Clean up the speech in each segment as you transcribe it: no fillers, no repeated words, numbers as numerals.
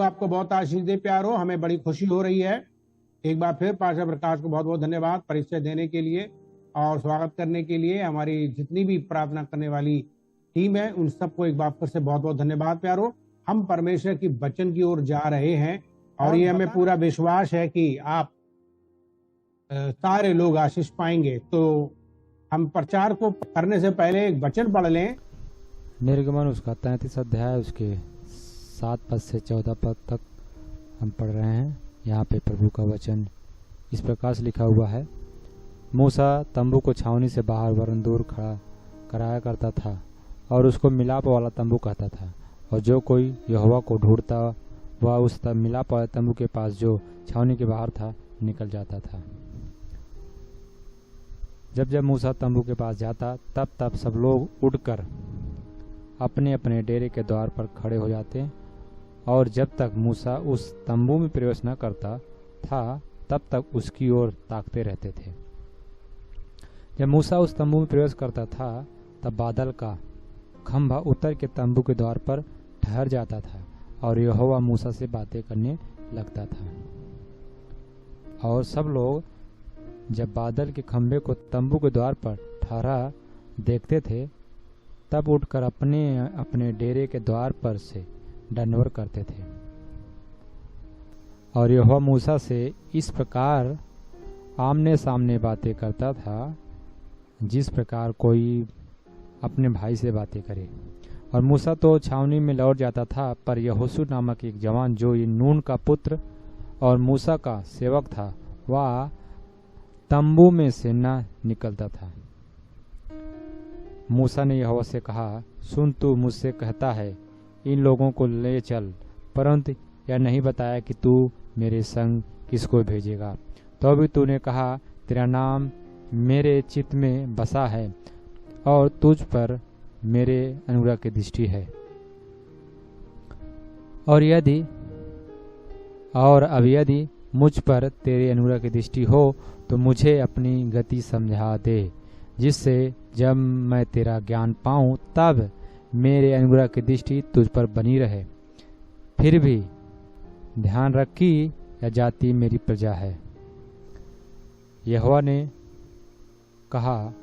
आपको बहुत आशीष दे प्यारो। हमें बड़ी खुशी हो रही है। एक बार फिर पाशा प्रकाश को बहुत बहुत धन्यवाद परिचय देने के लिए और स्वागत करने के लिए। हमारी जितनी भी प्रार्थना करने वाली टीम है उन सबको एक बार फिर से बहुत बहुत धन्यवाद प्यारो। हम परमेश्वर की वचन की ओर जा रहे हैं और ये हमें पूरा विश्वास है कि आप सारे लोग आशीष पाएंगे। तो हम प्रचार को करने से पहले एक वचन पढ़ लें। निर्गमन उसका 33 अध्याय उसके 7 पद से 14 पद तक हम पढ़ रहे हैं। यहाँ पे प्रभु का वचन इस प्रकार से लिखा हुआ है। मूसा तंबू को छावनी से बाहर वरन दूर खड़ा कराया करता था और उसको मिलाप वाला तंबू कहता था। और जो कोई यहोवा को ढूंढता वह उस मिलाप वाले तंबू के पास जो छावनी के बाहर था निकल जाता था। जब जब मूसा तंबू के पास जाता तब तब सब लोग उठकर अपने अपने डेरे के द्वार पर खड़े हो जाते और जब तक मूसा उस तंबू में प्रवेश न करता था तब तक उसकी ओर ताकते रहते थे। जब मूसा उस तंबू में प्रवेश करता था तब बादल का खंभा उतर के तंबू के द्वार पर ठहर जाता था और यहोवा मूसा से बातें करने लगता था। और सब लोग जब बादल के खंभे को तंबू के द्वार पर ठहरा देखते थे तब उठकर अपने अपने डेरे के द्वार पर से दंडवत करते थे। और यहोवा मूसा से इस प्रकार आमने सामने बातें करता था जिस प्रकार कोई अपने भाई से बातें करे। और मूसा तो छावनी में लौट जाता था, पर यहोशू नामक एक जवान जो नून का पुत्र और मूसा का सेवक था वह तंबू में से न निकलता था। मूसा ने यहोवा से कहा, सुन, तू मुझसे कहता है इन लोगों को ले चल, परंतु यह नहीं बताया कि तू मेरे संग किसको भेजेगा। तो भी तूने कहा, तेरा नाम मेरे चित्त में बसा है और तुझ पर मेरे अनुग्रह की दृष्टि है। और अब यदि मुझ पर तेरे अनुग्रह की दृष्टि हो तो मुझे अपनी गति समझा दे, जिससे जब मैं तेरा ज्ञान पाऊं तब मेरे अनुग्रह की दृष्टि तुझ पर बनी रहे। फिर भी ध्यान रख कि यह जाति मेरी प्रजा है। यहोवा ने कहा,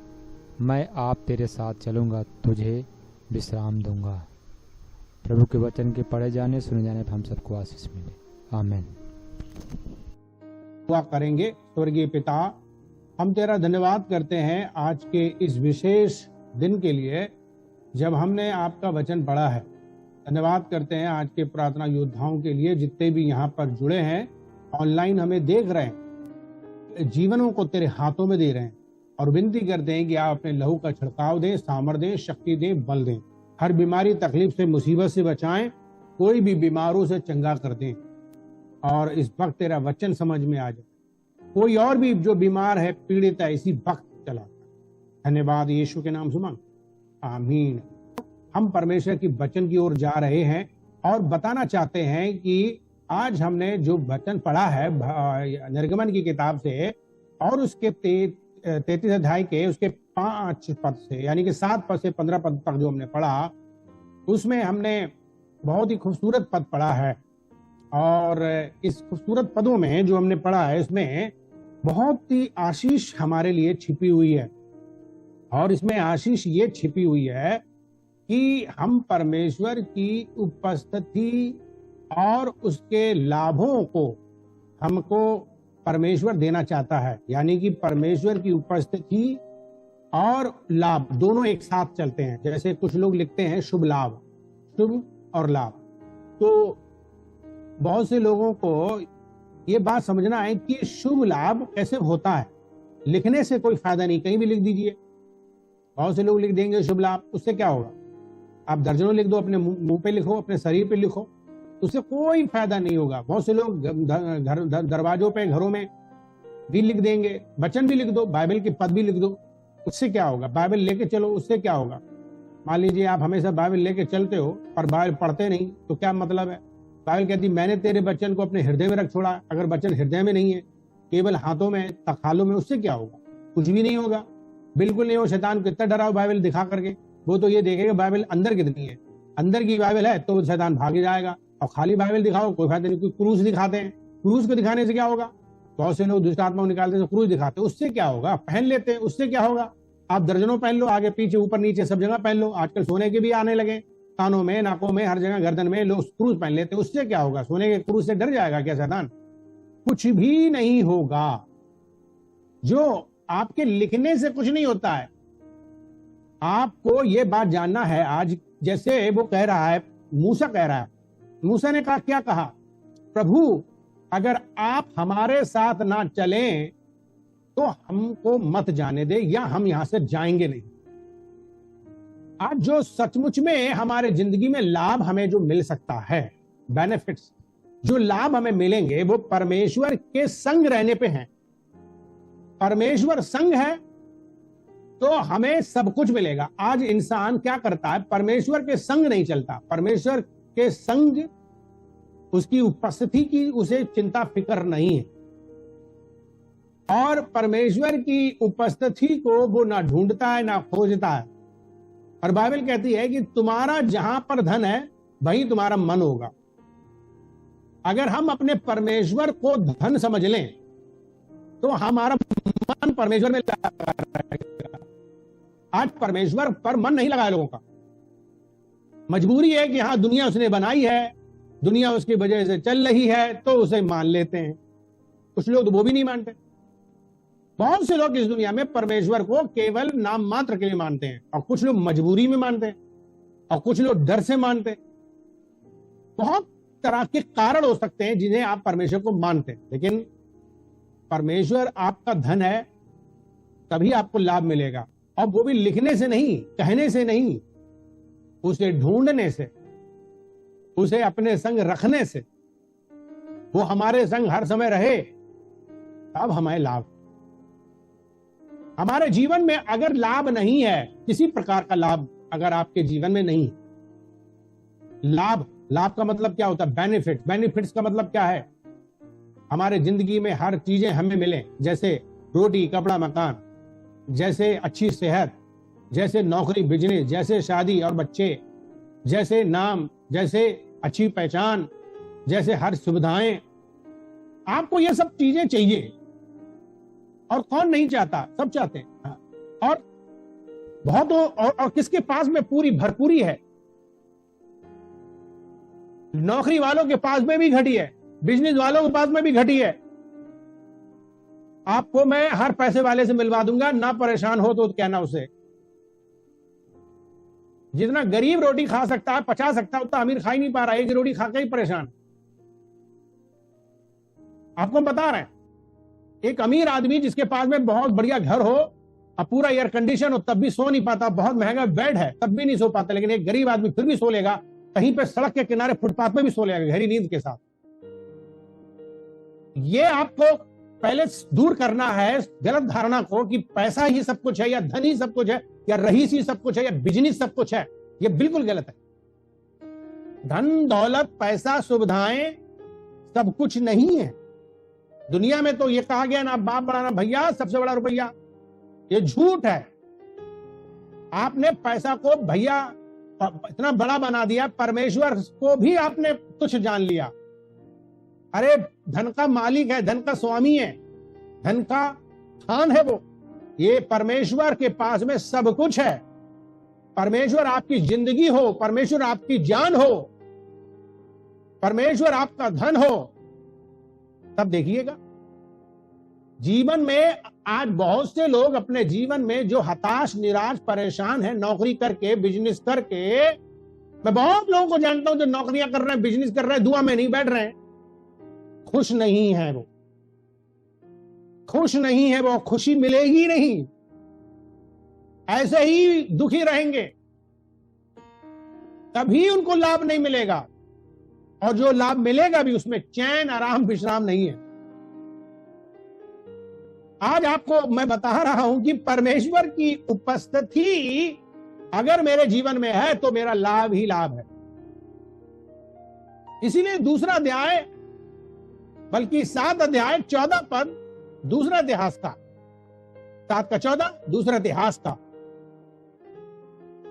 मैं आप तेरे साथ चलूंगा, तुझे विश्राम दूंगा। प्रभु के वचन के पढ़े जाने सुने जाने पर हम सबको आशीष मिले। आमीन। दुआ करेंगे। स्वर्गीय पिता, हम तेरा धन्यवाद करते हैं आज के इस विशेष दिन के लिए जब हमने आपका वचन पढ़ा है। धन्यवाद करते हैं आज के प्रार्थना योद्धाओं के लिए जितने भी यहाँ पर जुड़े हैं, ऑनलाइन हमें देख रहे हैं, जीवनों को तेरे हाथों में दे रहे हैं और विनती करते हैं कि आप अपने लहू का छिड़काव दें, सामर्थ दें, शक्ति दें, बल दें। हर बीमारी तकलीफ से मुसीबत से बचाएं, कोई भी बीमारों से चंगा कर दें और इस वक्त तेरा वचन समझ में आ जाए। कोई और भी जो बीमार है, पीड़ित है, इसी वक्त चला। धन्यवाद यीशु के नाम से मांग, आमीन। हम परमेश्वर की वचन की ओर जा रहे हैं और बताना चाहते हैं कि आज हमने जो वचन पढ़ा है निर्गमन की किताब से और उसके 33 अध्याय के उसके 5 पद से यानी कि 7 पद से 15 पद तक जो हमने पढ़ा, उसमें हमने बहुत ही खूबसूरत पद पढ़ा है। और इस खूबसूरत पदों में जो हमने पढ़ा है इसमें बहुत ही आशीष हमारे लिए छिपी हुई है। और इसमें आशीष ये छिपी हुई है कि हम परमेश्वर की उपस्थिति और उसके लाभों को हमको परमेश्वर देना चाहता है। यानी कि परमेश्वर की उपस्थिति और लाभ दोनों एक साथ चलते हैं। जैसे कुछ लोग लिखते हैं शुभ लाभ, शुभ और लाभ। तो बहुत से लोगों को ये बात समझना है कि शुभ लाभ कैसे होता है। लिखने से कोई फायदा नहीं, कहीं भी लिख दीजिए। बहुत से लोग लिख देंगे शुभ लाभ, उससे क्या होगा? आप दर्जनों लिख दो, अपने मुंह पे लिखो, अपने शरीर पे लिखो, उससे कोई फायदा नहीं होगा। बहुत से लोग दरवाजों पे, घरों में भी लिख देंगे, वचन भी लिख दो, बाइबल के पद भी लिख दो, उससे क्या होगा? बाइबल लेके चलो, उससे क्या होगा? मान लीजिए आप हमेशा बाइबल लेके चलते हो पर बाइबल पढ़ते नहीं, तो क्या मतलब है? बाइबल कहती मैंने तेरे वचन को अपने हृदय में रख छोड़ा। अगर वचन हृदय में नहीं है, केवल हाथों में, तखालों में, उससे क्या होगा? कुछ भी नहीं होगा, बिल्कुल नहीं हो। शैतान कितना डरा हो बाइबल दिखा करके, वो तो ये देखेगा बाइबल अंदर कितनी है। अंदर की बाइबल है तो शैतान भाग जाएगा, और खाली बाइबल दिखाओ कोई फायदा नहीं। कोई क्रूस दिखाते हैं, क्रूस को दिखाने से क्या होगा? बहुत से लोग दुष्ट आत्मा को निकालते हैं, क्रूस दिखाते हैं, उससे क्या होगा? पहन लेते हैं, उससे क्या होगा? आप दर्जनों पहन लो, आगे पीछे ऊपर नीचे सब जगह पहन लो। आजकल सोने के भी आने लगे, कानों में, नाकों में, हर जगह गर्दन में लोग क्रूस पहन लेते हैं। उससे क्या होगा? सोने के क्रूस से डर जाएगा क्या शैतान? कुछ भी नहीं होगा। जो आपके लिखने से कुछ नहीं होता है। आपको यह बात जानना है। आज जैसे वो कह रहा है, मूसा कह रहा है, मूसा ने कहा, क्या कहा? प्रभु अगर आप हमारे साथ ना चलें तो हमको मत जाने दे, या हम यहां से जाएंगे नहीं। आज जो सचमुच में हमारे जिंदगी में लाभ हमें जो मिल सकता है, बेनिफिट्स जो लाभ हमें मिलेंगे, वो परमेश्वर के संग रहने पे हैं। परमेश्वर संग है तो हमें सब कुछ मिलेगा। आज इंसान क्या करता है? परमेश्वर के संग नहीं चलता। परमेश्वर के संग, उसकी उपस्थिति की उसे चिंता फिक्र नहीं है, और परमेश्वर की उपस्थिति को वो ना ढूंढता है ना खोजता है। और बाइबल कहती है कि तुम्हारा जहां पर धन है वहीं तुम्हारा मन होगा। अगर हम अपने परमेश्वर को धन समझ लें तो हमारा मन परमेश्वर में लगा रहेगा। आज परमेश्वर पर मन नहीं लगा है लोगों का। मजबूरी है कि हाँ, दुनिया उसने बनाई है, दुनिया उसकी वजह से चल रही है, तो उसे मान लेते हैं। कुछ लोग तो वो भी नहीं मानते। बहुत से लोग इस दुनिया में परमेश्वर को केवल नाम मात्र के लिए मानते हैं, और कुछ लोग मजबूरी में मानते हैं, और कुछ लोग डर से मानते हैं। बहुत तरह के कारण हो सकते हैं जिन्हें आप परमेश्वर को मानते हैं, लेकिन परमेश्वर आपका धन है, तभी आपको लाभ मिलेगा। और वो भी लिखने से नहीं, कहने से नहीं, उसे ढूंढने से, उसे अपने संग रखने से। वो हमारे संग हर समय रहे, तब हमें लाभ। हमारे जीवन में अगर लाभ नहीं है, किसी प्रकार का लाभ अगर आपके जीवन में नहीं, लाभ का मतलब क्या होता है? बेनिफिट्स का मतलब क्या है? हमारे जिंदगी में हर चीजें हमें मिले, जैसे रोटी, कपड़ा, मकान, जैसे अच्छी सेहत, जैसे नौकरी, बिजनेस, जैसे शादी और बच्चे, जैसे नाम, जैसे अच्छी पहचान, जैसे हर सुविधाएं। आपको ये सब चीजें चाहिए, और कौन नहीं चाहता? सब चाहते हैं। और बहुत और किसके पास में पूरी भरपूरी है? नौकरी वालों के पास में भी घटी है, बिजनेस वालों के पास में भी घटी है। आपको मैं हर पैसे वाले से मिलवा दूंगा, ना परेशान हो तो कहना उसे। जितना गरीब रोटी खा सकता है, पचा सकता है, उतना अमीर खा ही नहीं पा रहा है। एक रोटी खा के ही परेशान। आपको बता रहे हैं, एक अमीर आदमी जिसके पास में बहुत बढ़िया घर हो और पूरा एयर कंडीशन हो, तब भी सो नहीं पाता। बहुत महंगा बेड है, तब भी नहीं सो पाता। लेकिन एक गरीब आदमी फिर भी सो लेगा, कहीं पे सड़क के किनारे फुटपाथ पे भी सो लेगा गहरी नींद के साथ। ये आपको पहले दूर करना है गलत धारणा को कि पैसा ही सब कुछ है, या धन ही सब कुछ है, या रईस ही सब कुछ है, या बिजनेस सब कुछ है। ये बिल्कुल गलत है। धन, दौलत, पैसा, सुविधाएं सब कुछ नहीं है। दुनिया में तो ये कहा गया ना, बाप बड़ा ना भैया, सबसे बड़ा रुपया। ये झूठ है। आपने पैसा को भैया इतना बड़ा बना दिया, परमेश्वर को भी आपने तुच्छ जान लिया। अरे धन का मालिक है, धन का स्वामी है, धन का खान है वो। ये परमेश्वर के पास में सब कुछ है। परमेश्वर आपकी जिंदगी हो, परमेश्वर आपकी जान हो, परमेश्वर आपका धन हो, तब देखिएगा। जीवन में आज बहुत से लोग अपने जीवन में जो हताश, निराश, परेशान है, नौकरी करके, बिजनेस करके। मैं बहुत लोगों को जानता हूं जो नौकरियां कर रहे हैं, बिजनेस कर रहे हैं, दुआ में नहीं बैठ रहे हैं। खुश नहीं है वो, खुश नहीं है वो, खुशी मिलेगी नहीं, ऐसे ही दुखी रहेंगे, कभी उनको लाभ नहीं मिलेगा। और जो लाभ मिलेगा भी, उसमें चैन, आराम, विश्राम नहीं है। आज आपको मैं बता रहा हूं कि परमेश्वर की उपस्थिति अगर मेरे जीवन में है तो मेरा लाभ ही लाभ है। इसीलिए दूसरा अध्याय, बल्कि 7 अध्याय 14 पद, दूसरा इतिहास का, 7 का 14 दूसरा इतिहास का।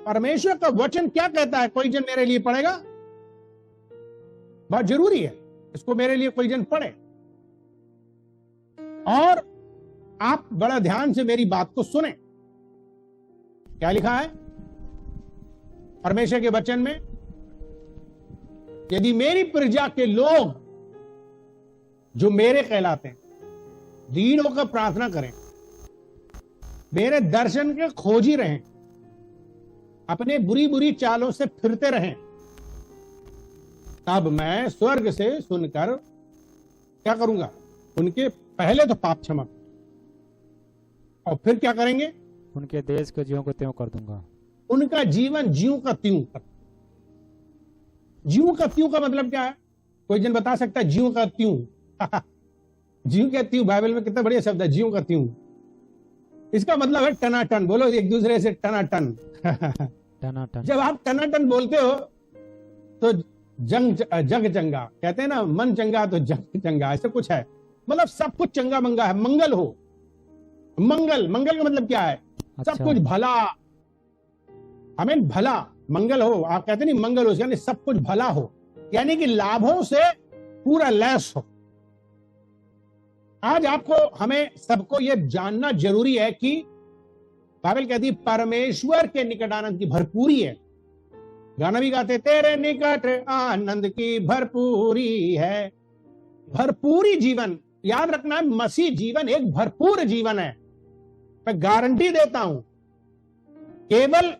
परमेश्वर का वचन क्या कहता है? कोई जन मेरे लिए पढ़ेगा? बहुत जरूरी है, इसको मेरे लिए कोई जन पढ़े और आप बड़ा ध्यान से मेरी बात को सुने। क्या लिखा है परमेश्वर के वचन में? यदि मेरी प्रजा के लोग जो मेरे कहलाते हैं दीन होकर प्रार्थना करें, मेरे दर्शन के खोजी रहें, अपने बुरी बुरी चालों से फिरते रहें, तब मैं स्वर्ग से सुनकर क्या करूंगा? उनके पहले तो पाप क्षमा और फिर क्या करेंगे? उनके देश के ज्यों को त्यों कर दूंगा। उनका जीवन ज्यों का त्यों कर। ज्यों का त्यों का मतलब क्या है? कोई जन बता सकता है ज्यों का त्यों? ज्यों का त्यों बाइबल में कितना बढ़िया शब्द है, ज्यों का त्यों। इसका मतलब है टनाटन। बोलो एक दूसरे से टनाटन। टनाटन। जब आप टनाटन बोलते हो तो जग चंगा, कहते हैं ना, मन चंगा तो जग चंगा, ऐसा कुछ है। मतलब सब कुछ चंगा मंगा है, मंगल हो। मंगल, मंगल का मतलब क्या है? अच्छा। सब कुछ भला, हमें भला मंगल हो। आप कहते नहीं मंगल हो, यानी सब कुछ भला हो, यानी कि लाभों से पूरा लैस हो। आज आपको हमें सबको यह जानना जरूरी है कि बाइबल कहती है परमेश्वर के निकट आनंद की भरपूरी है। गाना भी गाते, तेरे निकट आनंद की भरपूरी है। भरपूरी जीवन याद रखना है, मसीह जीवन एक भरपूर जीवन है। मैं गारंटी देता हूं, केवल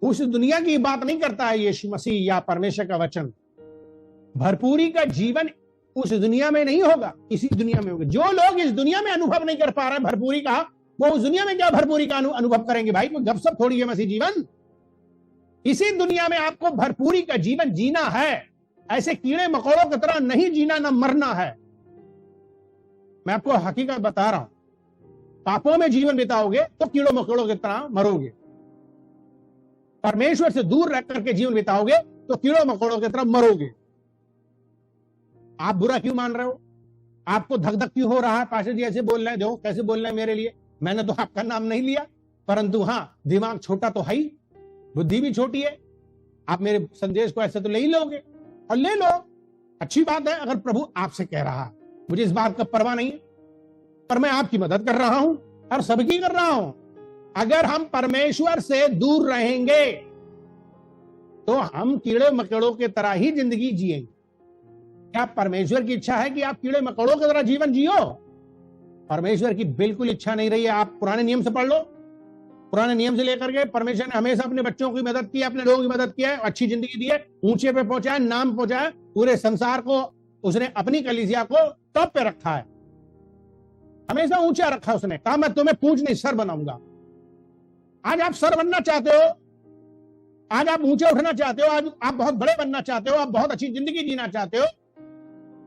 उस दुनिया की बात नहीं करता है यीशु मसीह या परमेश्वर का वचन। भरपूरी का जीवन उस दुनिया में नहीं होगा, इसी दुनिया में होगा। जो लोग इस दुनिया में अनुभव नहीं कर पा रहे भरपूरी का, वो उस दुनिया में क्या भरपूरी का अनुभव करेंगे? भाई कोई गपशप थोड़ी है मसीह जीवन। इसी दुनिया में आपको भरपूरी का जीवन जीना है। ऐसे कीड़े मकोड़ों की तरह नहीं जीना, ना मरना है। मैं आपको हकीकत बता रहा हूं, पापों में जीवन बिताओगे तो कीड़ों मकोड़ों की तरह मरोगे। परमेश्वर से दूर रह करके जीवन बिताओगे तो कीड़ों मकोड़ों की तरह मरोगे। आप बुरा क्यों मान रहे हो? आपको धक धक क्यों हो रहा है? पास्टर जी ऐसे बोल रहे हैं, देखो कैसे बोल रहे हैं मेरे लिए। मैंने तो आपका नाम नहीं लिया, परंतु हां, दिमाग छोटा तो है ही, बुद्धि भी छोटी है। आप मेरे संदेश को ऐसे तो ले ही लोगे, और ले लो, अच्छी बात है। अगर प्रभु आपसे कह रहा है, मुझे इस बात का परवाह नहीं है, पर मैं आपकी मदद कर रहा हूं और सबकी कर रहा हूं। अगर हम परमेश्वर से दूर रहेंगे तो हम कीड़े मकोड़ों की तरह ही जिंदगी जिएंगे। क्या परमेश्वर की इच्छा है कि आप कीड़े मकोड़ों की तरह जीवन जियो? परमेश्वर की बिल्कुल इच्छा नहीं रही है। आप पुराने नियम से पढ़ लो, पुराने नियम से लेकर के परमेश्वर ने हमेशा अपने बच्चों की मदद की, अपने लोगों की मदद की है, अच्छी जिंदगी दी है, ऊंचे पे पहुंचाया, नाम पहुंचाया, पूरे संसार को उसने अपनी कलीसिया को टॉप पे रखा है, हमेशा ऊंचा रखा उसने। कहा मैं तुम्हें पूंछ नहीं सर बनाऊंगा। आज आप सर बनना चाहते हो, आज आप ऊंचे उठना चाहते हो, आज आप बहुत बड़े बनना चाहते हो, आप बहुत अच्छी जिंदगी जीना चाहते हो,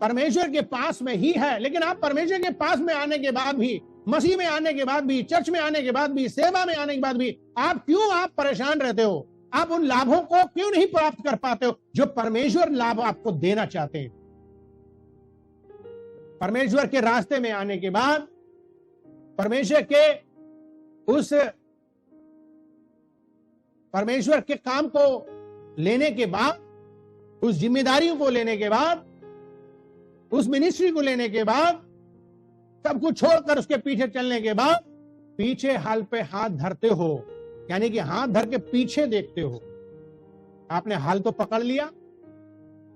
परमेश्वर के पास में ही है। लेकिन आप परमेश्वर के पास में आने के बाद भी, मसीह में आने के बाद भी, चर्च में आने के बाद भी, सेवा में आने के बाद भी आप परेशान रहते हो? आप उन लाभों को क्यों नहीं प्राप्त कर पाते हो जो परमेश्वर लाभ आपको देना चाहते हैं? परमेश्वर के रास्ते में आने के बाद, परमेश्वर के काम को लेने के बाद, उस जिम्मेदारियों को लेने के बाद, उस मिनिस्ट्री को लेने के बाद, सब कुछ छोड़कर उसके पीछे चलने के बाद, पीछे हाल पे हाथ धरते हो, यानी कि हाथ धर के पीछे देखते हो। आपने हाल तो पकड़ लिया,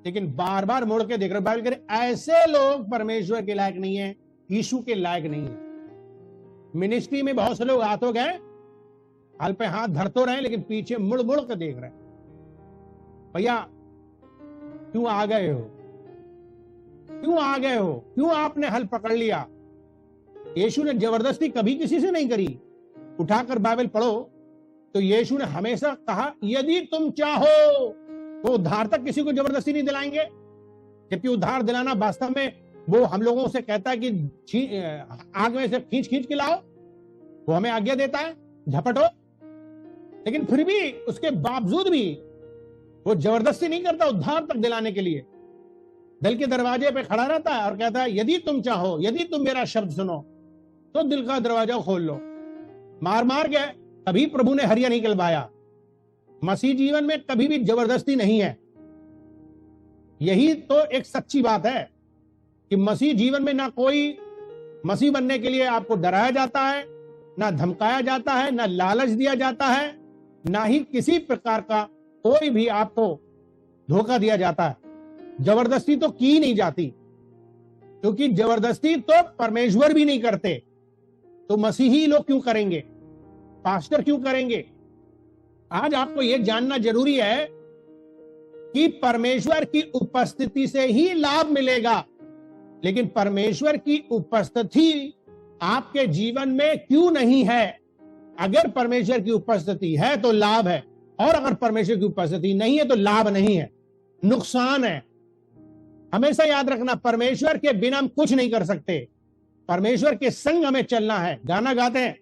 लेकिन बार बार मुड़ के देख रहे हो। बाइबल कह रही ऐसे लोग परमेश्वर के लायक नहीं है, यीशु के लायक नहीं है। मिनिस्ट्री में बहुत से लोग आ तो गए, हाल पे हाथ धर तो रहे, लेकिन पीछे मुड़ मुड़ के देख रहे। भैया क्यों आ गए हो? क्यों आ गए हो? क्यों आपने हल पकड़ लिया? यीशु ने जबरदस्ती कभी किसी से नहीं करी। उठाकर बाइबल पढ़ो तो यीशु ने हमेशा कहा यदि तुम चाहो। वो उद्धार तक किसी को जबरदस्ती नहीं दिलाएंगे, जबकि उद्धार दिलाना वास्तव में वो हम लोगों से कहता है कि आग में से खींच खींच के लाओ, वो हमें आज्ञा देता है झपटो। लेकिन फिर भी उसके बावजूद भी वो जबरदस्ती नहीं करता उद्धार तक दिलाने के लिए। दिल के दरवाजे पे खड़ा रहता है और कहता है यदि तुम चाहो, यदि तुम मेरा शब्द सुनो तो दिल का दरवाजा खोल लो। मार मार के कभी प्रभु ने हरिया नहीं निकलवाया। मसीह जीवन में कभी भी जबरदस्ती नहीं है। यही तो एक सच्ची बात है कि मसीह जीवन में ना कोई मसीह बनने के लिए आपको डराया जाता है, ना धमकाया जाता है, ना लालच दिया जाता है, ना ही किसी प्रकार का कोई भी आपको धोखा दिया जाता है। जबरदस्ती तो की नहीं जाती, क्योंकि जबरदस्ती तो परमेश्वर भी नहीं करते, तो मसीही लोग क्यों करेंगे, पास्टर क्यों करेंगे। आज आपको यह जानना जरूरी है कि परमेश्वर की उपस्थिति से ही लाभ मिलेगा, लेकिन परमेश्वर की उपस्थिति आपके जीवन में क्यों नहीं है। अगर परमेश्वर की उपस्थिति है तो लाभ है, और अगर परमेश्वर की उपस्थिति नहीं है तो लाभ नहीं है, नुकसान है। हमेशा याद रखना, परमेश्वर के बिना हम कुछ नहीं कर सकते, परमेश्वर के संग हमें चलना है। गाना गाते हैं,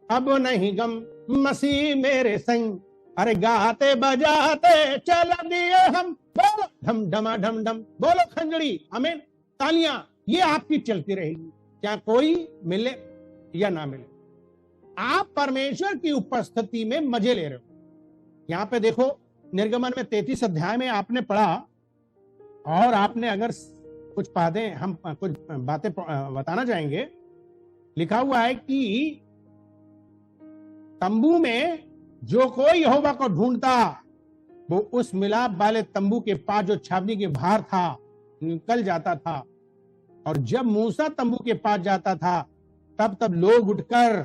अब नहीं गम मसीह मेरे संग, अरे गाते बजाते चल दिए हम, बोलो ढम ढमा ढम ढम, बोलो खंजड़ी, हमें तालियां, ये आपकी चलती रहेगी, क्या कोई मिले या ना मिले। आप परमेश्वर की उपस्थिति में मजे ले रहे हो। यहां पे देखो, निर्गमन में 33 अध्याय में आपने पढ़ा, और आपने अगर कुछ बातें, हम कुछ बातें बताना चाहेंगे। लिखा हुआ है कि तंबू में जो कोई यहोवा को ढूंढता, वो उस मिलाप वाले तंबू के पास जो छावनी के बाहर था निकल जाता था। और जब मूसा तंबू के पास जाता था, तब तब लोग उठकर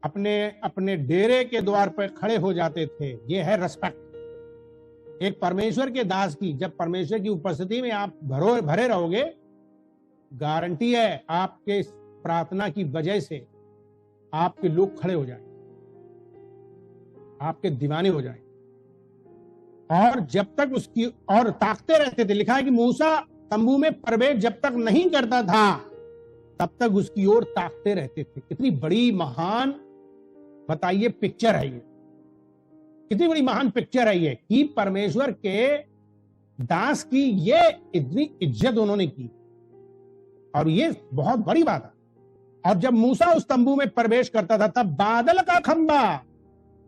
अपने अपने डेरे के द्वार पर खड़े हो जाते थे। ये है रेस्पेक्ट एक परमेश्वर के दास की। जब परमेश्वर की उपस्थिति में आप भरे रहोगे, गारंटी है आपके प्रार्थना की वजह से आपके लोग खड़े हो जाएंगे, आपके दीवाने हो जाएंगे। और जब तक उसकी और ताकते रहते थे। लिखा है कि मूसा तंबू में प्रवेश जब तक नहीं करता था, तब तक उसकी ओर ताकते रहते थे। कितनी बड़ी महान, बताइए, पिक्चर है ये, कितनी बड़ी महान पिक्चर है ये, कि परमेश्वर के दास की ये इतनी इज्जत उन्होंने की, और ये बहुत बड़ी बात है। और जब मूसा उस तंबू में प्रवेश करता था, तब बादल का खंबा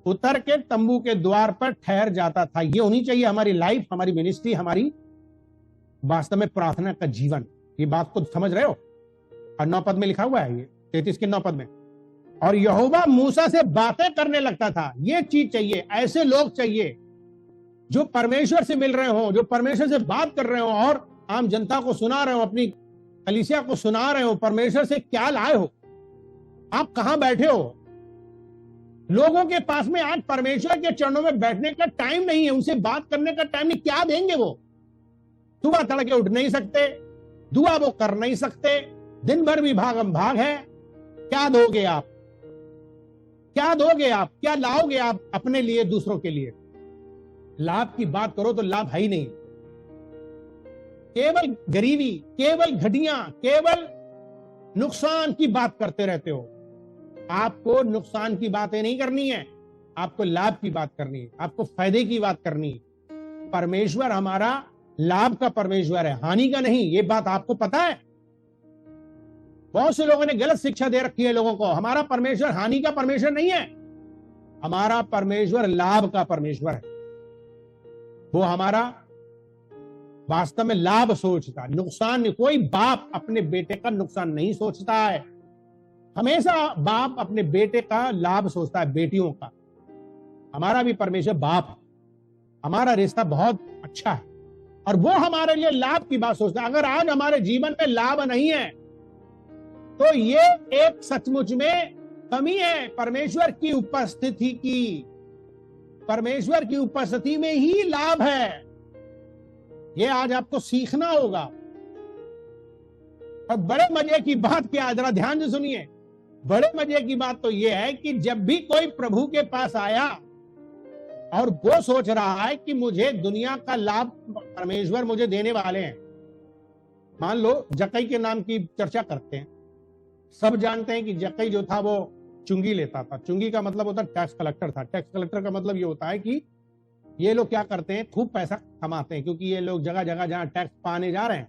उतर के तंबू के द्वार पर ठहर जाता था। ये होनी चाहिए हमारी लाइफ, हमारी मिनिस्ट्री, हमारी वास्तव में प्रार्थना का जीवन। ये बात को समझ रहे हो? और 9 पद में लिखा हुआ है, ये 33 के 9 पद में, और यहोवा मूसा से बातें करने लगता था। ये चीज चाहिए, ऐसे लोग चाहिए जो परमेश्वर से मिल रहे हो, जो परमेश्वर से बात कर रहे हो, और आम जनता को सुना रहे हो, अपनी कलीसिया को सुना रहे हो परमेश्वर से क्या लाए हो, आप कहां बैठे हो। लोगों के पास में आज परमेश्वर के चरणों में बैठने का टाइम नहीं है, उनसे बात करने का टाइम नहीं। क्या देंगे वो? सुबह तड़के उठ नहीं सकते, दुआ वो कर नहीं सकते, दिन भर भी भागम भाग है। क्या दोगे आप? क्या दोगे आप? क्या लाओगे आप अपने लिए, दूसरों के लिए? लाभ की बात करो तो लाभ है ही नहीं, केवल गरीबी, केवल घटिया, केवल नुकसान की बात करते रहते हो। आपको नुकसान की बातें नहीं करनी है, आपको लाभ की बात करनी है, आपको फायदे की बात करनी है। परमेश्वर हमारा लाभ का परमेश्वर है, हानि का नहीं। ये बात आपको पता है? बहुत से लोगों ने गलत शिक्षा दे रखी है लोगों को। हमारा परमेश्वर हानि का परमेश्वर नहीं है, हमारा परमेश्वर लाभ का परमेश्वर है। वो हमारा वास्तव में लाभ सोचता, नुकसान नहीं। कोई बाप अपने बेटे का नुकसान नहीं सोचता है, हमेशा बाप अपने बेटे का लाभ सोचता है, बेटियों का। हमारा भी परमेश्वर बाप है, हमारा रिश्ता बहुत अच्छा है, और वो हमारे लिए लाभ की बात सोचता है। अगर आज हमारे जीवन में लाभ नहीं है, तो ये एक सचमुच में कमी है परमेश्वर की उपस्थिति की। परमेश्वर की उपस्थिति में ही लाभ है, ये आज आपको सीखना होगा। और बड़े मजे की बात क्या है, जरा ध्यान से सुनिए। बड़े मजे की बात तो यह है कि जब भी कोई प्रभु के पास आया और वो सोच रहा है कि मुझे दुनिया का लाभ परमेश्वर मुझे देने वाले हैं। मान लो जक्कई के नाम की चर्चा करते हैं, सब जानते हैं कि जक्कई जो था वो चुंगी लेता था। चुंगी का मतलब होता है टैक्स कलेक्टर था। टैक्स कलेक्टर का मतलब ये होता है कि ये लोग क्या करते हैं, खूब पैसा कमाते हैं, क्योंकि ये लोग जगह जगह जहां टैक्स पाने जा रहे हैं,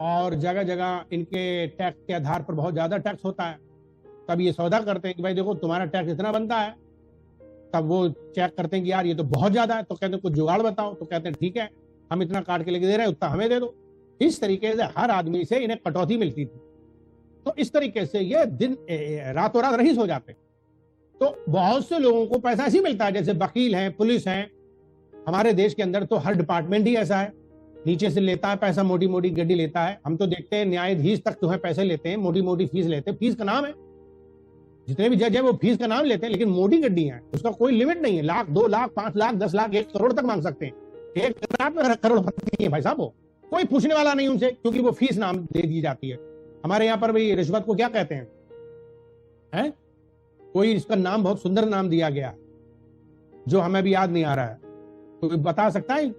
और जगह जगह इनके टैक्स के आधार पर बहुत ज्यादा टैक्स होता है, तब ये सौदा करते हैं कि भाई देखो तुम्हारा टैक्स इतना बनता है। तब वो चेक करते हैं कि यार ये तो बहुत ज्यादा है, तो कहते हैं कुछ जुगाड़ बताओ। तो कहते हैं ठीक है, हम इतना काट के लेके दे रहे हैं, उतना हमें दे दो। इस तरीके से हर आदमी से इन्हें कटौती मिलती थी। तो इस तरीके से ये दिन रातों रात रईस हो जाते। तो बहुत से लोगों को पैसा ऐसे ही मिलता है, जैसे वकील हैं, पुलिस हैं। हमारे देश के अंदर तो हर डिपार्टमेंट ही ऐसा है, नीचे से लेता है पैसा, मोटी मोटी गड्डी लेता है। हम तो देखते हैं न्यायाधीश तक जो है पैसे लेते हैं, मोटी मोटी फीस लेते हैं। फीस का नाम है, जितने भी जज है वो फीस का नाम लेते हैं, लेकिन मोटी गड्डियां हैं, उसका कोई लिमिट नहीं है। लाख, 2 लाख, 5 लाख, 10 लाख, 1 करोड़ तक मांग सकते हैं। 1 रात में करोड़पति है भाई साहब वो, कोई पूछने वाला नहीं उनसे, क्योंकि वो फीस नाम दे दी जाती है। हमारे यहाँ पर भी रिश्वत को क्या कहते हैं, है? कोई इसका नाम, बहुत सुंदर नाम दिया गया, जो हमें भी याद नहीं आ रहा है। तो बता सकता है?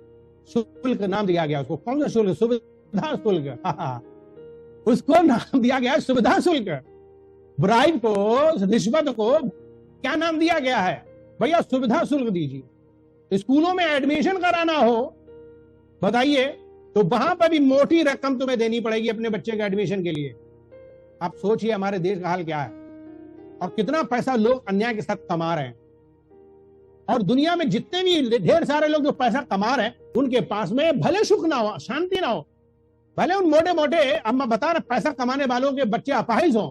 शुल्क नाम दिया गया उसको। कौन सा शुल्क? सुविधा शुल्क। उसको नाम दिया गया सुविधा शुल्क। ब्राइब को, रिश्वत को क्या नाम दिया गया है? भैया सुविधा शुल्क दीजिए। स्कूलों में एडमिशन कराना हो, बताइए, तो वहां पर भी मोटी रकम तुम्हें देनी पड़ेगी अपने बच्चे के एडमिशन के लिए। आप सोचिए हमारे देश का हाल क्या है और कितना पैसा लोग अन्याय के साथ कमा रहे हैं। और दुनिया में जितने भी ढेर सारे लोग जो पैसा कमा रहे हैं, उनके पास में भले सुख ना हो, शांति ना हो, भले उन मोटे मोटे, अब मैं बता रहा, पैसा कमाने वालों के बच्चे अपाहिज हों,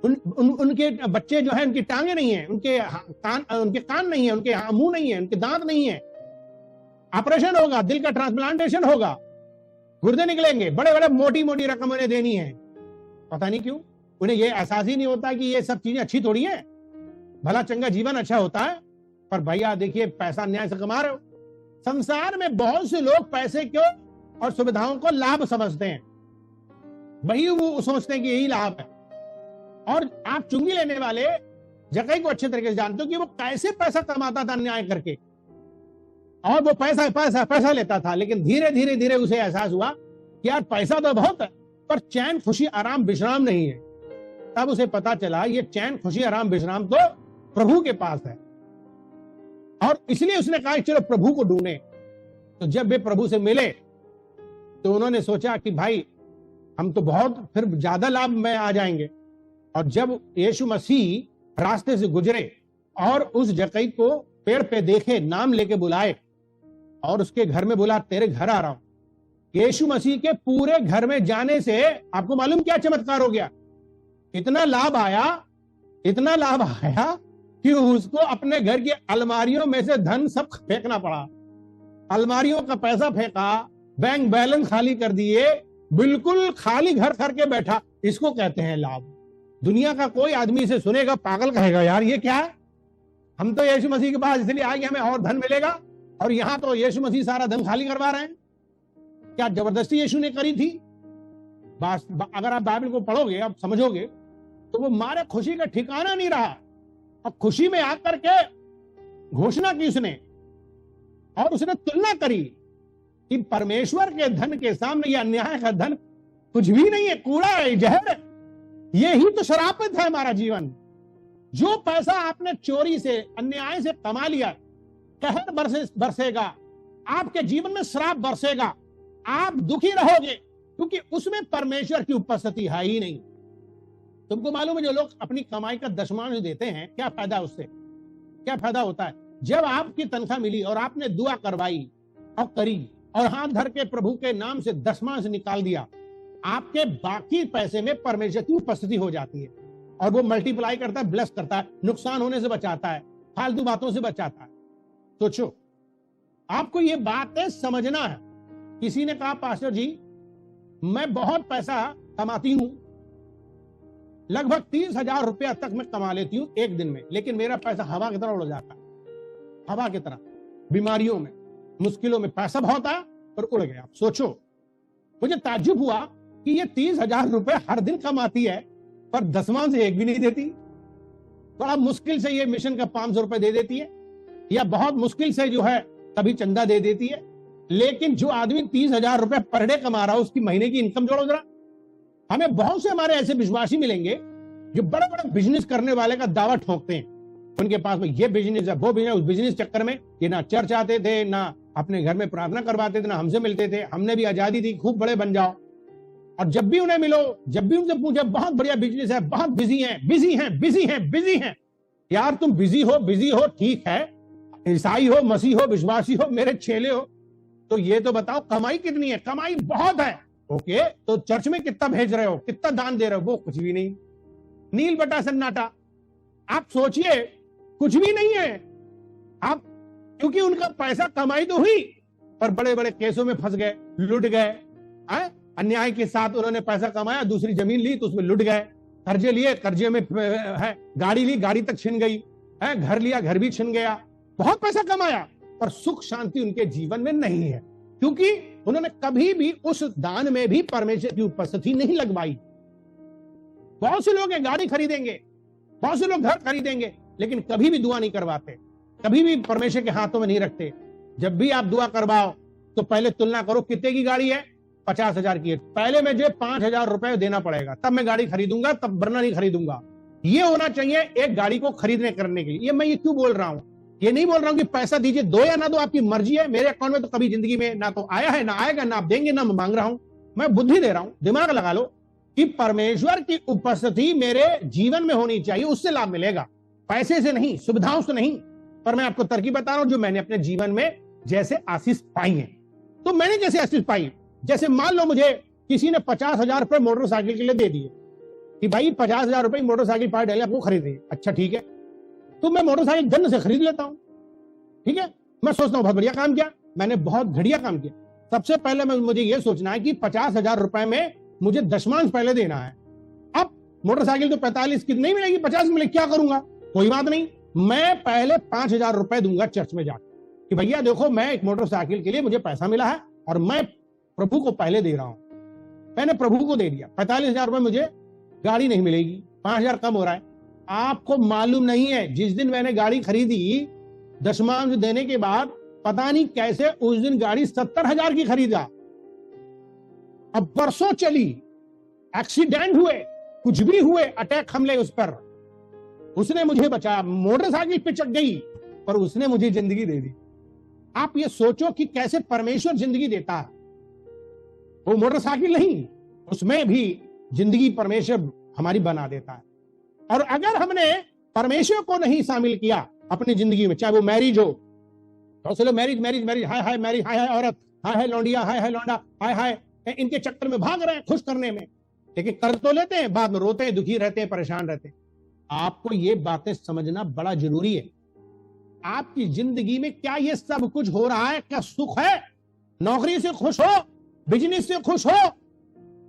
उनके बच्चे जो है, उनकी टांगे नहीं है, उनके कान नहीं है, उनके मुंह नहीं है, उनके दांत नहीं है, ऑपरेशन होगा, दिल का ट्रांसप्लांटेशन होगा, गुर्दे निकलेंगे, बड़े बड़े मोटी मोटी रकम उन्हें देनी है। पता नहीं क्यों उन्हें ये एहसास ही नहीं होता कि ये सब चीजें अच्छी थोड़ी है। भला चंगा जीवन अच्छा होता है, पर भैया देखिए पैसा न्याय से कमा रहे हो। संसार में बहुत से लोग पैसे को और सुविधाओं को लाभ समझते हैं, वही वो सोचते हैं कि यही लाभ है। और आप चुंगी लेने वाले जगह को अच्छे तरीके से जानते हो कि वो कैसे पैसा कमाता था न्याय करके, और वो पैसा पैसा पैसा लेता था। लेकिन धीरे धीरे धीरे उसे एहसास हुआ कि यार पैसा तो बहुत है, पर चैन, खुशी, आराम, विश्राम नहीं है। तब उसे पता चला ये चैन, खुशी, आराम, विश्राम तो प्रभु के पास है। और इसलिए उसने कहा चलो प्रभु को ढूंढे। तो जब वे प्रभु से मिले तो उन्होंने सोचा कि भाई हम तो बहुत फिर ज्यादा लाभ में आ जाएंगे। और जब यीशु मसीह रास्ते से गुजरे और उस जकई को पेड़ पे देखे, नाम लेके बुलाए और उसके घर में बोला तेरे घर आ रहा हूं। यीशु मसीह के पूरे घर में जाने से आपको मालूम क्या चमत्कार हो गया? इतना लाभ आया, इतना लाभ आया कि उसको अपने घर की अलमारियों में से धन सब फेंकना पड़ा। अलमारियों का पैसा फेंका, बैंक बैलेंस खाली कर दिए, बिल्कुल खाली घर करके बैठा। इसको कहते हैं लाभ। दुनिया का कोई आदमी इसे सुनेगा, पागल कहेगा यार ये क्या है, हम तो यीशु मसीह के पास इसलिए आए कि हमें और धन मिलेगा, और यहां तो यीशु मसीह सारा धन खाली करवा रहे हैं। क्या जबरदस्ती यीशु ने करी थी? अगर आप बाइबल को पढ़ोगे, आप समझोगे, तो वो मारे खुशी का ठिकाना नहीं रहा। और खुशी में आकर के घोषणा की उसने, और उसने तुलना करी कि परमेश्वर के धन के सामने यह अन्याय का धन कुछ भी नहीं है, कूड़ा है, जहर है। ये ही तो शरापित है हमारा जीवन। जो पैसा आपने चोरी से, अन्याय से कमा लिया, कहर बरसेगा, आपके जीवन में श्राप बरसेगा, आप दुखी रहोगे, क्योंकि उसमें परमेश्वर की उपस्थिति है ही नहीं। तुमको मालूम है जो लोग अपनी कमाई का दशमांश देते हैं, क्या फायदा उससे? क्या फायदा होता है? जब आपकी तनख्वाह मिली और आपने दुआ करवाई और करी और हाथ धर के प्रभु के नाम से दशमांश निकाल दिया, आपके बाकी पैसे में परमेश्वर की उपस्थिति हो जाती है और वो मल्टीप्लाई करता है, ब्लेस करता है, नुकसान होने से बचाता है, फालतू बातों से बचाता है। सोचो, आपको ये बातें समझना है। किसी ने कहा पास्टर जी मैं बहुत पैसा कमाती हूं, लगभग 30,000 रुपया तक मैं कमा लेती हूं एक दिन में, लेकिन मेरा पैसा हवा की तरह उड़ जाता है, हवा की तरह। बीमारियों में, मुश्किलों में पैसा बहुत आया और उड़ गया। सोचो, मुझे ताज्जुब हुआ कि ये 30,000 रुपए हर दिन कमाती है, पर दसवां से एक भी नहीं देती। बड़ा मुश्किल से ये मिशन का 500 रुपए दे देती है, या बहुत मुश्किल से जो है कभी चंदा दे देती है। लेकिन जो आदमी 30,000 रुपए पर डे कमा रहा है, उसकी महीने की इनकम जोड़ो जरा। हमें बहुत से हमारे ऐसे विश्वासी मिलेंगे जो बड़े बड़े बिजनेस करने वाले का दावा ठोकते हैं। उनके पास में ये बिजनेस है, वो बिजनेस, उस बिजनेस चक्कर में ये ना चर्च आते थे, ना अपने घर में प्रार्थना करवाते थे, ना हमसे मिलते थे। हमने भी आजादी दी, खूब बड़े बन जाओ। और जब भी उन्हें मिलो, जब भी उनसे पूछे, बहुत बढ़िया बिजनेस है, बहुत बिजी हैं, बिजी हैं, बिजी हैं, बिजी हैं। यार तुम बिजी हो ठीक है, ईसाई हो, मसीह हो, विश्वासी हो, मेरे चेले हो, तो ये तो बताओ कमाई कितनी है? कमाई बहुत है। ओके, तो चर्च में कितना भेज रहे हो, कितना दान दे रहे हो? वो कुछ भी नहीं, नील बटा सन्नाटा। आप सोचिए, कुछ भी नहीं है। आप, क्योंकि उनका पैसा कमाई तो हुई, पर बड़े बड़े केसों में फंस गए, लुट गए। अन्याय के साथ उन्होंने पैसा कमाया, दूसरी जमीन ली तो उसमें लुट गए, कर्जे लिए, कर्जे में है, गाड़ी ली, गाड़ी तक छिन गई, है, घर लिया, घर भी छिन गया। बहुत पैसा कमाया, पर सुख शांति उनके जीवन में नहीं है, क्योंकि उन्होंने कभी भी उस दान में भी परमेश्वर की उपस्थिति नहीं लगवाई। बहुत से लोग गाड़ी खरीदेंगे, बहुत से लोग घर खरीदेंगे, लेकिन कभी भी दुआ नहीं करवाते, कभी भी परमेश्वर के हाथों में नहीं रखते। जब भी आप दुआ करवाओ तो पहले तुलना करो, कितने की गाड़ी है? 50,000 की है, पहले मुझे 5,000 रुपए देना पड़ेगा, तब मैं गाड़ी खरीदूंगा, तब वरना नहीं खरीदूंगा। ये होना चाहिए एक गाड़ी को खरीदने करने के लिए। ये मैं ये क्यों बोल रहा हूं? ये नहीं बोल रहा हूं कि पैसा दीजिए, दो या ना दो आपकी मर्जी है। मेरे अकाउंट में तो कभी जिंदगी में ना तो आया है, ना आएगा, ना आप देंगे, ना मैं मांग रहा हूं। मैं बुद्धि दे रहा हूं, दिमाग लगा लो कि परमेश्वर की उपस्थिति मेरे जीवन में होनी चाहिए, उससे लाभ मिलेगा, पैसे से नहीं, सुविधाओं से नहीं। पर मैं आपको तरकीब बता रहा हूं जो मैंने अपने जीवन में जैसे आशीष पाई है। तो मैंने जैसे आशीष पाई, जैसे मान लो मुझे किसी ने 50,000 रुपए मोटरसाइकिल के लिए दे दिए कि भाई 50,000 रुपए मोटरसाइकिल पार्ट डाले आपको खरीदिए। अच्छा ठीक है, तो मैं मोटरसाइकिल गन से खरीद लेता हूं। ठीक है, मैं सोचता हूं बहुत बढ़िया काम किया, मैंने बहुत घटिया काम किया। सबसे पहले मुझे यह सोचना है कि 50,000 रुपए में मुझे दशमांश पहले देना है। अब मोटरसाइकिल तो 45 की नहीं मिलेगी, 50 मिलेगी, क्या करूंगा? कोई बात नहीं, मैं पहले 5,000 रुपए दूंगा चर्च में जाकर कि भैया देखो, मैं एक मोटरसाइकिल के लिए मुझे पैसा मिला है और मैं प्रभु को पहले दे रहा हूं। मैंने प्रभु को दे दिया। 45,000 रुपए मुझे गाड़ी नहीं मिलेगी, 5,000 कम हो रहा है। आपको मालूम नहीं है, जिस दिन मैंने गाड़ी खरीदी, दशमांश देने के बाद पता नहीं कैसे उस दिन गाड़ी 70,000 की खरीदा। अब बरसों चली, एक्सीडेंट हुए, कुछ भी हुए, अटैक हमले उस पर, उसने मुझे बचाया। मोटरसाइकिल पिचक गई पर उसने मुझे जिंदगी दे दी। आप ये सोचो कि कैसे परमेश्वर जिंदगी देता है। वो मोटरसाइकिल नहीं, उसमें भी जिंदगी परमेश्वर हमारी बना देता है। और अगर हमने परमेश्वर को नहीं शामिल किया अपनी जिंदगी में, चाहे वो मैरिज हो, तो चलो मैरिज मैरिज मैरिज, हाय हाय मैरिज, हाय हाय औरत, हाय हाय लौंडिया, हाय हाय लौंडा, हाय हाय, इनके चक्कर में भाग रहे हैं खुश करने में, लेकिन कर तो लेते हैं, बाद में रोते हैं, दुखी रहते हैं, परेशान रहते हैं। आपको ये बातें समझना बड़ा जरूरी है। आपकी जिंदगी में क्या ये सब कुछ हो रहा है? क्या सुख है? नौकरी से खुश हो? बिजनेस से खुश हो?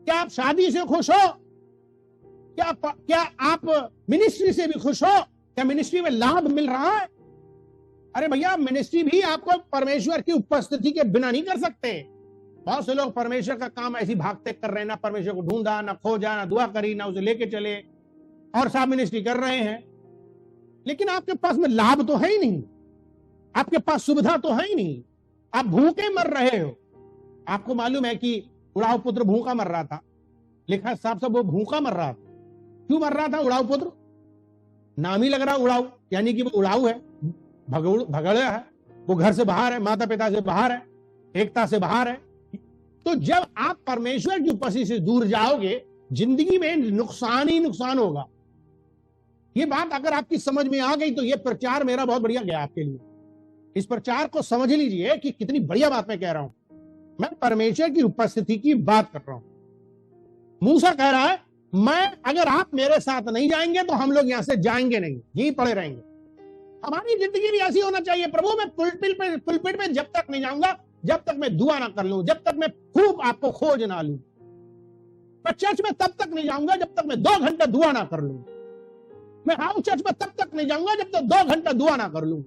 क्या आप शादी से खुश हो? क्या आप मिनिस्ट्री से भी खुश हो? क्या मिनिस्ट्री में लाभ मिल रहा है? अरे भैया, मिनिस्ट्री भी आपको परमेश्वर की उपस्थिति के बिना नहीं कर सकते। बहुत से लोग परमेश्वर का काम ऐसी भागते कर रहे हैं, ना परमेश्वर को ढूंढा, ना खोजा, ना दुआ करी, ना उसे लेके चले, और सब मिनिस्ट्री कर रहे हैं, लेकिन आपके पास में लाभ तो है ही नहीं, आपके पास सुविधा तो है ही नहीं, आप भूखे मर रहे हो। आपको मालूम है कि उड़ाऊ पुत्र भूखा मर रहा था, लिखा साफ साफ वो भूखा मर रहा था। क्यों मर रहा था उड़ाऊ पुत्र? नाम ही लग रहा उड़ाऊ, यानी कि वो उड़ाऊ है, भगड़िया है, वो घर से बाहर है, माता पिता से बाहर है, एकता से बाहर है। तो जब आप परमेश्वर की उपस्थिति से दूर जाओगे, जिंदगी में नुकसान ही नुकसान होगा। ये बात अगर आपकी समझ में आ गई तो ये प्रचार मेरा बहुत बढ़िया गया आपके लिए। इस प्रचार को समझ लीजिए कि कितनी बढ़िया बात मैं कह रहा हूं। मैं परमेश्वर की उपस्थिति की बात कर रहा हूं। मूसा कह रहा है, मैं, अगर आप मेरे साथ नहीं जाएंगे तो हम लोग यहां से जाएंगे नहीं, यहीं पड़े रहेंगे। हमारी जिंदगी भी ऐसी होना चाहिए। प्रभु, मैं पुलपिट पे जब तक नहीं जाऊंगा, जब तक मैं दुआ ना कर लूं, जब तक मैं खूब आपको खोज ना लूं। मैं चर्च में तब तक नहीं जाऊंगा जब तक मैं 2 घंटा दुआ ना कर लूं। मैं हाउस चर्च में तब तक नहीं जाऊंगा जब तक 2 घंटा दुआ ना कर लूं।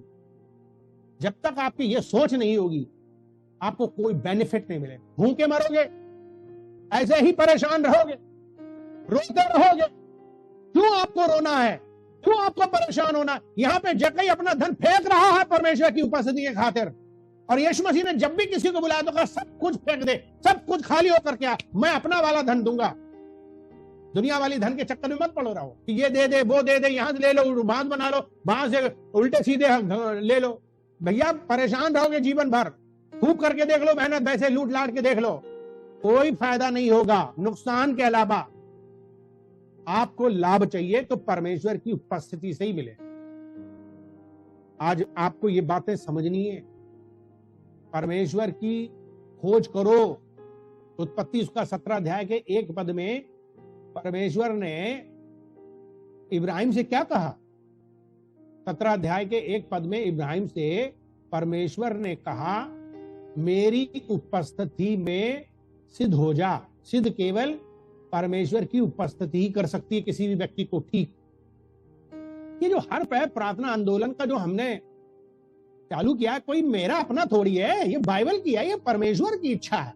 जब तक आपकी ये सोच नहीं होगी, आपको कोई बेनिफिट नहीं मिलेगा। भूखे मरोगे, ऐसे ही परेशान रहोगे, रोते रहोगे। क्यों आपको रोना है? क्यों आपको परेशान होना? यहां पे जक्कई अपना धन फेंक रहा है परमेश्वर की उपस्थिति के खातिर, और यीशु मसीह ने जब भी किसी को बुलाया तो कहा, सब कुछ फेंक दे, सब कुछ खाली होकर के आ, मैं अपना वाला धन दूंगा। दुनिया वाली धन के चक्कर में मत पड़ो रहो कि ये दे दे, वो दे दे, यहां से ले लो, बांध बना लो, वहां से उल्टे सीधे ले लो। भैया, परेशान रहोगे जीवन भर। खूब करके देख लो, मेहनत वैसे लूट लाट के देख लो, कोई फायदा नहीं होगा, नुकसान के अलावा। आपको लाभ चाहिए तो परमेश्वर की उपस्थिति से ही मिले। आज आपको ये बातें समझनी है। परमेश्वर की खोज करो। उत्पत्ति उसका 17 अध्याय के 1 पद में परमेश्वर ने इब्राहिम से क्या कहा? 17 अध्याय के 1 पद में इब्राहिम से परमेश्वर ने कहा, मेरी उपस्थिति में सिद्ध हो जा। सिद्ध केवल परमेश्वर की उपस्थिति ही कर सकती है किसी भी व्यक्ति को ठीक। ये जो हर पह प्रार्थना आंदोलन का जो हमने चालू किया है, कोई मेरा अपना थोड़ी है, ये बाइबल की है, ये परमेश्वर की इच्छा है।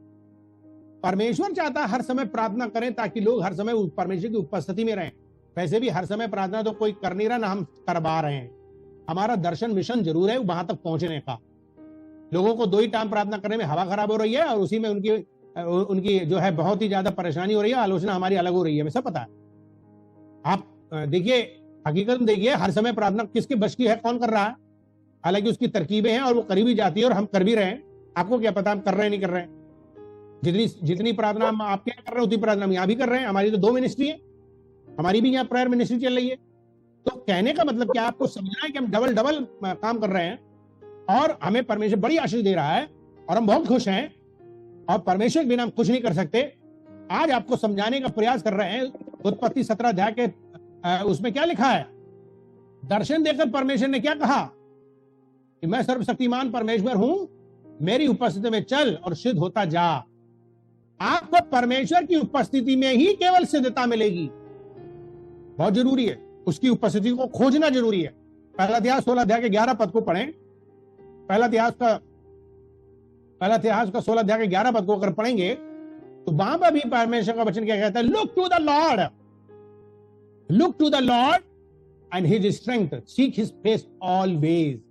परमेश्वर चाहता है हर समय प्रार्थना करें ताकि लोग हर समय परमेश्वर की उपस्थिति में रहें। वैसे भी हर समय प्रार्थना तो कोई कर नहीं रहा, ना हम करवा रहे हैं। हमारा दर्शन मिशन जरूर है वहां तक पहुंचने का। लोगों को 2 ही टाइम प्रार्थना करने में हवा खराब हो रही है और उसी में उनकी जो है बहुत ही ज्यादा परेशानी हो रही है, आलोचना हमारी अलग हो रही है, हमें सब पता है। आप देखिए, हकीकत में देखिए, हर समय प्रार्थना किसके बश की है, कौन कर रहा है? हालांकि उसकी तरकीबें हैं और वो करी भी जाती है और हम कर भी रहे हैं। आपको क्या पता हम कर रहे हैं नहीं कर रहे हैं? जितनी प्रार्थना हम आप क्या कर रहे हैं उतनी प्रार्थना हम यहाँ भी कर रहे हैं। हमारी तो 2 मिनिस्ट्री है, हमारी भी यहाँ प्रेयर मिनिस्ट्री चल रही है। तो कहने का मतलब क्या, आपको समझना है कि हम डबल काम कर रहे हैं और हमें परमेश्वर बड़ी आशीष दे रहा है और हम बहुत खुश हैं और परमेश्वर के बिना हम कुछ नहीं कर सकते। आज आपको समझाने का प्रयास कर रहे हैं। उत्पत्ति 17 अध्याय के उसमें क्या लिखा है? दर्शन देकर परमेश्वर ने क्या कहा कि मैं सर्वशक्तिमान परमेश्वर हूं, मेरी उपस्थिति में चल और सिद्ध होता जा। आपको परमेश्वर की उपस्थिति में ही केवल सिद्धता मिलेगी। बहुत जरूरी है, उसकी उपस्थिति को खोजना जरूरी है। पहला इतिहास 16 अध्याय के 11 पद को पढ़ें। पहला इतिहास का 16 अध्याय के 11 पद को अगर पढ़ेंगे तो वहां पर भी परमेश्वर का वचन क्या कहता है? Look to the Lord and his strength, seek his face always.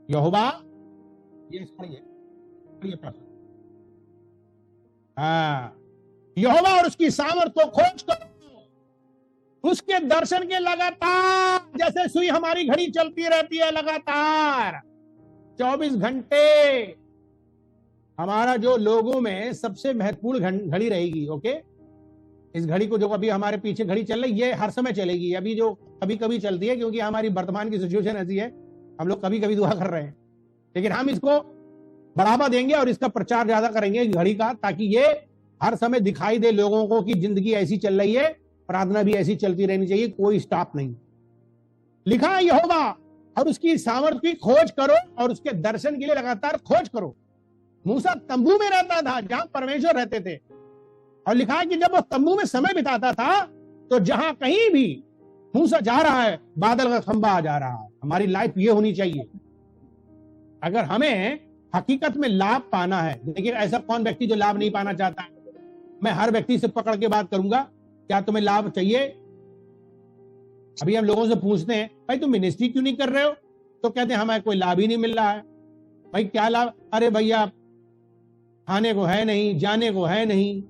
Jehovah, ये पढ़िए यहोवा और उसकी सामर्थ को खोज करो, उसके दर्शन के लगातार, जैसे सुई हमारी घड़ी चलती रहती है लगातार 24 घंटे। हमारा जो लोगों में सबसे महत्वपूर्ण घड़ी रहेगी, ओके? इस घड़ी को जो अभी हमारे पीछे घड़ी चल रही है, ये हर समय चलेगी। अभी जो कभी कभी चलती है क्योंकि हमारी वर्तमान की सिचुएशन ऐसी है, हम लोग कभी कभी दुआ कर रहे हैं, लेकिन हम इसको बढ़ावा देंगे और इसका प्रचार ज्यादा करेंगे घड़ी का, ताकि ये हर समय दिखाई दे लोगों को कि जिंदगी ऐसी चल रही है, प्रार्थना भी ऐसी चलती रहनी चाहिए, कोई स्टॉप नहीं। लिखा है यहोवा और उसकी सामर्थ्य की खोज करो और उसके दर्शन के लिए लगातार खोज करो। मूसा तंबू में रहता था जहां परमेश्वर रहते थे, और लिखा है कि जब वो तंबू में समय बिताता था तो जहां कहीं भी मूसा जा रहा है, बादल का खंबा आ जा रहा है। हमारी लाइफ ये होनी चाहिए। अगर हमें हकीकत में लाभ पाना है, लेकिन ऐसा कौन व्यक्ति जो लाभ नहीं पाना चाहता है? मैं हर व्यक्ति से पकड़ के बात करूंगा, क्या तुम्हें लाभ चाहिए? अभी हम लोगों से पूछते हैं, भाई तुम मिनिस्ट्री क्यों नहीं कर रहे हो? तो कहते हैं हमें कोई लाभ ही नहीं मिल रहा है। भाई क्या लाभ? अरे भैया, खाने को है नहीं, जाने को है नहीं,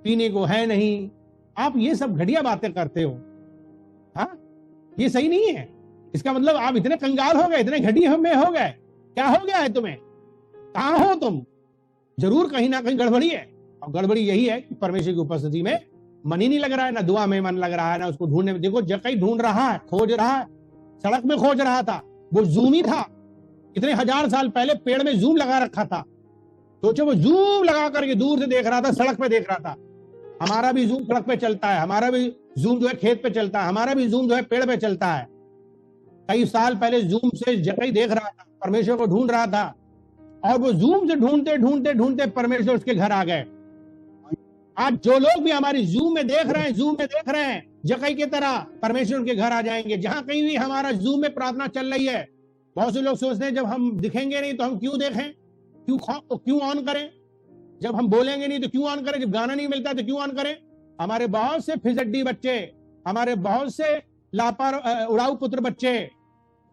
पीने को है नहीं। आप ये सब घटिया बातें करते हो। हाँ, ये सही नहीं है। इसका मतलब आप इतने कंगाल हो गए, इतने घटिया में हो गए। क्या हो गया है तुम्हें? कहां हो तुम? जरूर कहीं ना कहीं गड़बड़ी है, और गड़बड़ी यही है कि परमेश्वर की उपस्थिति में मन ही नहीं लग रहा है, ना दुआ में मन लग रहा है, ना उसको ढूंढने में। देखो, कहीं ढूंढ रहा है, खोज रहा है, सड़क में खोज रहा था, वो जूम ही था। इतने 1000 साल पहले पेड़ में जूम लगा रखा था। सोचो, वो जूम लगा करके दूर से देख रहा था, सड़क पे देख रहा था। हमारा भी जूम सड़क पे चलता है, हमारा भी जूम जो है खेत पे चलता है, हमारा भी जूम जो है पेड़ पे चलता है। कई साल पहले जूम से जगह देख रहा था, परमेश्वर को ढूंढ रहा था, और वो जूम से ढूंढते ढूंढते ढूंढते परमेश्वर उसके घर आ गए। आज जो लोग भी हमारी जूम में देख रहे हैं, जकई की तरह परमेश्वर उनके घर आ जाएंगे। जहां कहीं भी हमारा जूम में प्रार्थना चल रही है, बहुत से लोग सोचते हैं जब हम दिखेंगे नहीं तो हम क्यों देखें, क्यों ऑन करें? जब हम बोलेंगे नहीं तो क्यों ऑन करें? जब गाना नहीं मिलता तो क्यों ऑन करें? हमारे बहुत से फिजड्डी बच्चे, हमारे बहुत से उड़ाऊ पुत्र बच्चे,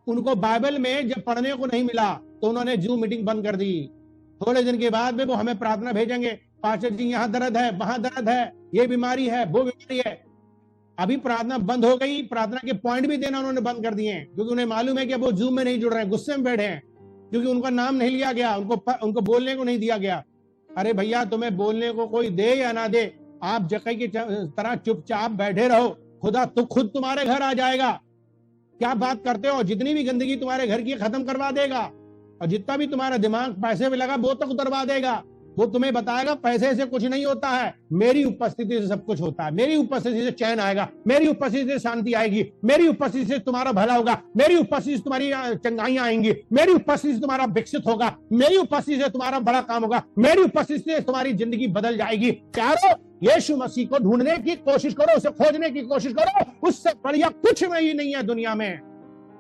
उनको बाइबल में जब पढ़ने को नहीं मिला तो उन्होंने जूम मीटिंग बंद कर दी। थोड़े दिन के बाद में वो हमें प्रार्थना भेजेंगे, पास्टर जी यहाँ दर्द है, वहां दर्द है, ये बीमारी है, वो बीमारी है। अभी प्रार्थना बंद हो गई, प्रार्थना के पॉइंट भी देना उन्होंने बंद कर दिए, क्योंकि उन्हें मालूम है कि वो जूम में नहीं जुड़ रहे हैं, गुस्से में बैठे हैं, क्योंकि उनका नाम नहीं लिया गया, उनको बोलने को नहीं दिया गया। अरे भैया, तुम्हें बोलने को कोई दे या ना दे, आप जकई की तरह चुपचाप बैठे रहो, खुदा तो खुद तुम्हारे घर आ जाएगा। क्या बात करते हो? जितनी भी गंदगी तुम्हारे घर की खत्म करवा देगा, और जितना भी तुम्हारा दिमाग पैसे में लगा वो तक उतरवा देगा। वो तुम्हें बताएगा पैसे से कुछ नहीं होता है, मेरी उपस्थिति से सब कुछ होता है। मेरी उपस्थिति से चैन आएगा, मेरी उपस्थिति से शांति आएगी, मेरी उपस्थिति से तुम्हारा भला होगा, मेरी उपस्थिति से तुम्हारी चंगाइयां आएंगी, मेरी उपस्थिति से तुम्हारा विकसित होगा, मेरी उपस्थिति से तुम्हारा बड़ा काम होगा, मेरी उपस्थिति से तुम्हारी जिंदगी बदल जाएगी। प्यारो, यीशु मसीह को ढूंढने की कोशिश करो, उसे खोजने की कोशिश करो, उससे बढ़िया कुछ नहीं है दुनिया में।